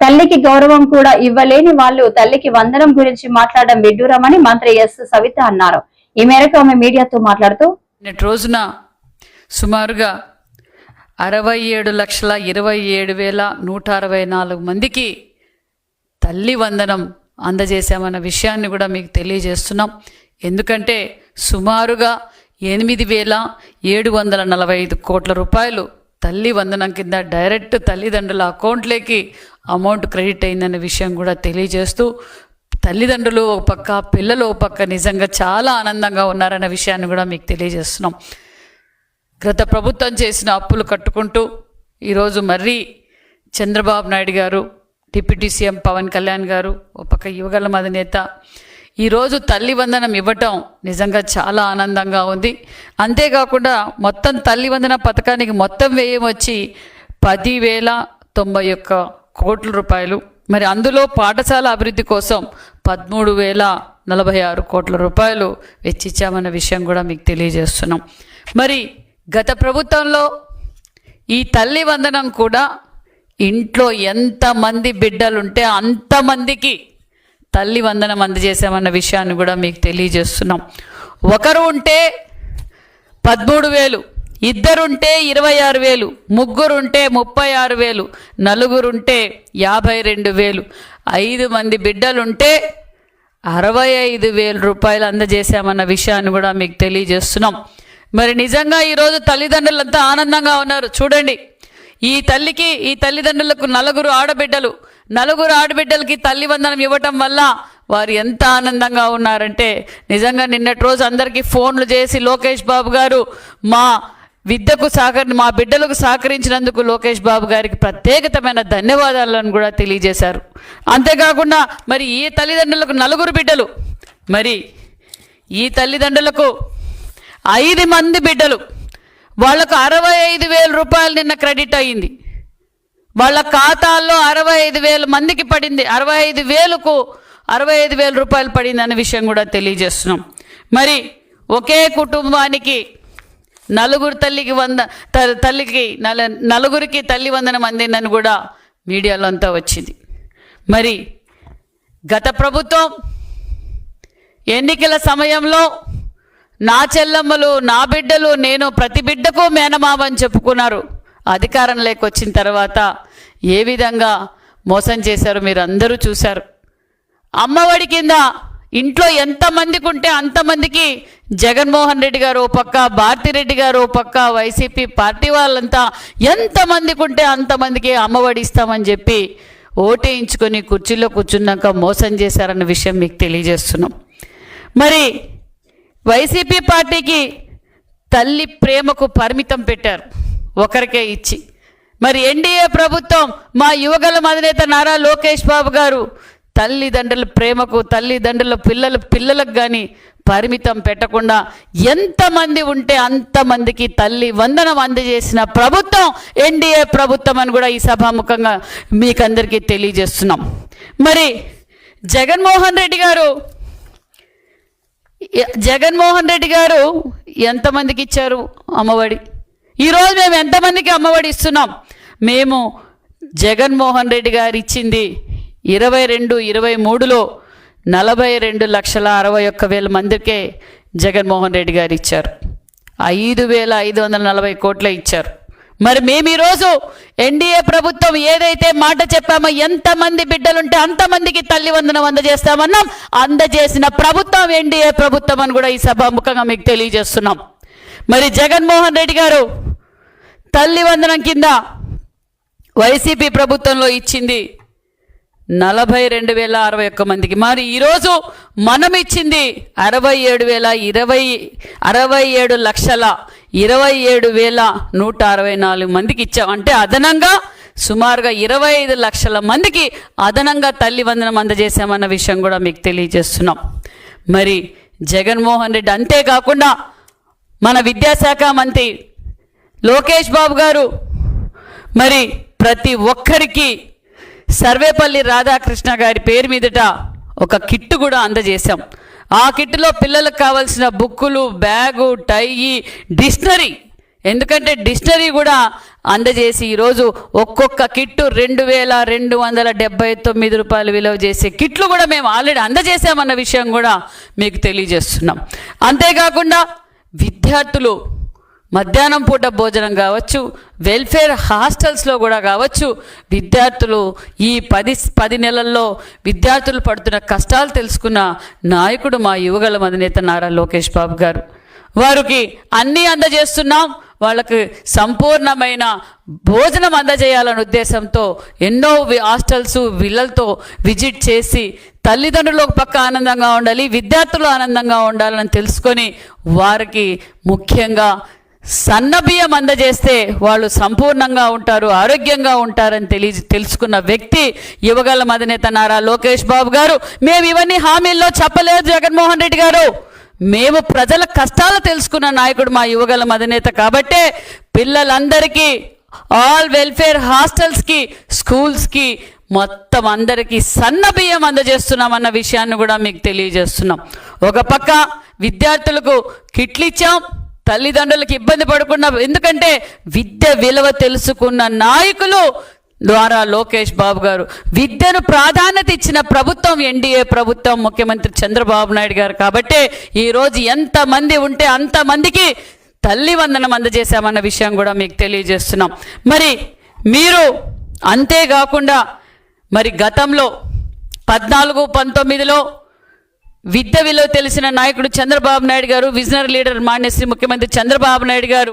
తల్లికి గౌరవం కూడా ఇవ్వలేని వాళ్ళు తల్లికి వందనం గురించి మాట్లాడడం విడ్డూరమని మంత్రి ఎస్ సవిత అన్నారు. ఈ మేరకు ఆమె మీడియాతో మాట్లాడుతూ రోజున సుమారుగా 67,27,164 మందికి తల్లి వందనం అందజేశామన్న విషయాన్ని కూడా మీకు తెలియజేస్తున్నాం. ఎందుకంటే సుమారుగా 8,745 కోట్ల రూపాయలు తల్లి వందనం కింద డైరెక్ట్ తల్లిదండ్రుల అకౌంట్లోకి అమౌంట్ క్రెడిట్ అయిందన్న విషయం కూడా తెలియజేస్తూ, తల్లిదండ్రులు ఒక పక్క, పిల్లలు ఒక పక్క నిజంగా చాలా ఆనందంగా ఉన్నారన్న విషయాన్ని కూడా మీకు తెలియజేస్తున్నాం. గత ప్రభుత్వం చేసిన అప్పులు కట్టుకుంటూ ఈరోజు మర్రి చంద్రబాబు నాయుడు గారు, డిప్యూటీ సీఎం పవన్ కళ్యాణ్ గారు, ఒక పక్క యువగళం అధినేత ఈరోజు తల్లి వందనం ఇవ్వటం నిజంగా చాలా ఆనందంగా ఉంది. అంతేకాకుండా మొత్తం తల్లి వందన పథకానికి మొత్తం వ్యయం వచ్చి 10,091 కోట్ల రూపాయలు. మరి అందులో పాఠశాల అభివృద్ధి కోసం 13,046 కోట్ల రూపాయలు వెచ్చించామన్న విషయం కూడా మీకు తెలియజేస్తున్నాం. మరి గత ప్రభుత్వంలో ఈ తల్లి వందనం కూడా ఇంట్లో ఎంతమంది బిడ్డలుంటే అంతమందికి తల్లి వందనం అందజేసామన్న విషయాన్ని కూడా మీకు తెలియజేస్తున్నాం. ఒకరు ఉంటే 13,000, ఇద్దరుంటే 26,000, ముగ్గురుంటే 36,000, నలుగురుంటే 52,000, 5 మంది బిడ్డలుంటే 65,000 రూపాయలు అందజేశామన్న విషయాన్ని కూడా మీకు తెలియజేస్తున్నాం. మరి నిజంగా ఈరోజు తల్లిదండ్రులంతా ఆనందంగా ఉన్నారు. చూడండి, ఈ తల్లిదండ్రులకు 4 ఆడబిడ్డలు, 4 ఆడబిడ్డలకి తల్లి వందనం ఇవ్వటం వల్ల వారు ఎంత ఆనందంగా ఉన్నారంటే నిజంగా నిన్నటి రోజు అందరికీ ఫోన్లు చేసి లోకేష్ బాబు గారు మా బిడ్డలకు సహకరించినందుకు లోకేష్ బాబు గారికి ప్రత్యేకమైన ధన్యవాదాలను కూడా తెలియజేశారు. అంతేకాకుండా మరి ఈ తల్లిదండ్రులకు 4 బిడ్డలు, మరి ఈ తల్లిదండ్రులకు 5 మంది బిడ్డలు, వాళ్లకు 65,000 రూపాయలు నిన్న క్రెడిట్ అయ్యింది. వాళ్ళ ఖాతాల్లో 65,000 మందికి పడింది. 65,000 రూపాయలు పడింది అనే విషయం కూడా తెలియజేస్తున్నాం. మరి ఒకే కుటుంబానికి 4 నలుగురికి తల్లి వందనం అందిందని కూడా మీడియాలో అంతా వచ్చింది. మరి గత ప్రభుత్వం ఎన్నికల సమయంలో నా చెల్లమ్మలు, నా బిడ్డలు, నేను ప్రతి బిడ్డకు మేనమామని చెప్పుకున్నారు. అధికారంలోకి వచ్చిన తర్వాత ఏ విధంగా మోసం చేశారో మీరు అందరూ చూశారు. అమ్మఒడి కింద ఇంట్లో ఎంతమందికి ఉంటే అంతమందికి జగన్మోహన్ రెడ్డి గారు ఓ పక్క, భారతిరెడ్డి గారు ఓ పక్క, వైసీపీ పార్టీ వాళ్ళంతా ఎంతమందికి ఉంటే అంతమందికి అమ్మఒడి ఇస్తామని చెప్పి ఓటేయించుకొని కుర్చీలో కూర్చున్నాక మోసం చేశారన్న విషయం మీకు తెలియజేస్తున్నాం. మరి వైసీపీ పార్టీకి తల్లి ప్రేమకు పరిమితం పెట్టారు, ఒకరికే ఇచ్చి. మరి ఎన్డీఏ ప్రభుత్వం, మా యువగళం అధినేత నారా లోకేష్ బాబు గారు తల్లిదండ్రుల ప్రేమకు, తల్లిదండ్రుల పిల్లలకు కానీ పరిమితం పెట్టకుండా ఎంతమంది ఉంటే అంతమందికి తల్లి వందనం అందజేసిన ప్రభుత్వం ఎన్డీఏ ప్రభుత్వం అని కూడా ఈ సభాముఖంగా మీకందరికీ తెలియజేస్తున్నాం. మరి జగన్మోహన్ రెడ్డి గారు ఎంతమందికి ఇచ్చారు అమ్మఒడి? ఈరోజు మేము ఎంతమందికి అమ్మఒడి ఇస్తున్నాం? మేము జగన్మోహన్ రెడ్డి గారు ఇచ్చింది 22-23లో 42,61,000 మందికే జగన్మోహన్ రెడ్డి గారు ఇచ్చారు. 5,540 కోట్లే ఇచ్చారు. మరి మేము ఈరోజు ఎన్డీఏ ప్రభుత్వం ఏదైతే మాట చెప్పామో ఎంతమంది బిడ్డలుంటే అంతమందికి తల్లి వందనం అందజేస్తామన్నాం. అందజేసిన ప్రభుత్వం ఎన్డీఏ ప్రభుత్వం అని కూడా ఈ సభాముఖంగా మీకు తెలియజేస్తున్నాం. మరి జగన్మోహన్ రెడ్డి గారు తల్లి వందనం కింద వైసీపీ ప్రభుత్వంలో ఇచ్చింది 42,061 మందికి. మరి ఈరోజు మనం ఇచ్చింది 67,27,164 మందికి ఇచ్చాం. అంటే అదనంగా సుమారుగా 25 లక్షల మందికి అదనంగా తల్లి వందనం అందజేశామన్న విషయం కూడా మీకు తెలియజేస్తున్నాం. మరి జగన్మోహన్ రెడ్డి అంతేకాకుండా మన విద్యాశాఖ మంత్రి లోకేష్ బాబు గారు మరి ప్రతి ఒక్కరికి సర్వేపల్లి రాధాకృష్ణ గారి పేరు మీదట ఒక కిట్టు కూడా అందజేశాం. ఆ కిట్టులో పిల్లలకు కావాల్సిన బుక్కులు, బ్యాగు, టై, డిక్షనరీ, ఎందుకంటే డిక్షనరీ కూడా అందజేసి ఈరోజు ఒక్కొక్క కిట్టు 2279 రూపాయలు విలువ చేసే కిట్లు కూడా మేము ఆల్రెడీ అందజేసామన్న విషయం కూడా మీకు తెలియజేస్తున్నాం. అంతేకాకుండా విద్యార్థులు మధ్యాహ్నం పూట భోజనం కావచ్చు, వెల్ఫేర్ హాస్టల్స్లో కూడా కావచ్చు, విద్యార్థులు ఈ 10 నెలల్లో విద్యార్థులు పడుతున్న కష్టాలు తెలుసుకున్న నాయకుడు మా యువగళం అధినేత నారా లోకేష్ బాబు గారు. వారికి అన్నీ అందజేస్తున్నాం. వాళ్ళకి సంపూర్ణమైన భోజనం అందజేయాలనే ఉద్దేశంతో ఎన్నో హాస్టల్స్ విల్లలతో విజిట్ చేసి తల్లిదండ్రులు ఒక పక్క ఆనందంగా ఉండాలి, విద్యార్థులు ఆనందంగా ఉండాలని తెలుసుకొని వారికి ముఖ్యంగా సన్నబియ్యం అందజేస్తే వాళ్ళు సంపూర్ణంగా ఉంటారు, ఆరోగ్యంగా ఉంటారని తెలుసుకున్న వ్యక్తి యువగళం అధినేత నారా లోకేష్ బాబు గారు. మేము ఇవన్నీ హామీల్లో చెప్పలేదు జగన్మోహన్ రెడ్డి గారు. మేము ప్రజల కష్టాలు తెలుసుకున్న నాయకుడు మా యువగళం అధినేత. కాబట్టే పిల్లలందరికీ ఆల్ వెల్ఫేర్ హాస్టల్స్కి, స్కూల్స్కి మొత్తం అందరికీ సన్న బియ్యం అందజేస్తున్నామన్న విషయాన్ని కూడా మీకు తెలియజేస్తున్నాం. ఒక పక్క విద్యార్థులకు కిట్లు ఇచ్చాం, తల్లిదండ్రులకు ఇబ్బంది పడకుండా, ఎందుకంటే విద్య విలువ తెలుసుకున్న నాయకులు ద్వారా లోకేష్ బాబు గారు. విద్యను ప్రాధాన్యత ఇచ్చిన ప్రభుత్వం ఎన్డీఏ ప్రభుత్వం, ముఖ్యమంత్రి చంద్రబాబు నాయుడు గారు. కాబట్టి ఈరోజు ఎంతమంది ఉంటే అంతమందికి తల్లి వందనం అందజేశామన్న విషయం కూడా మీకు తెలియజేస్తున్నాం. మరి మీరు అంతేకాకుండా మరి గతంలో 14-19లో విద్య విలువ తెలిసిన నాయకుడు చంద్రబాబు నాయుడు గారు, విజనరీ లీడర్ మాన్యశ్రీ ముఖ్యమంత్రి చంద్రబాబు నాయుడు గారు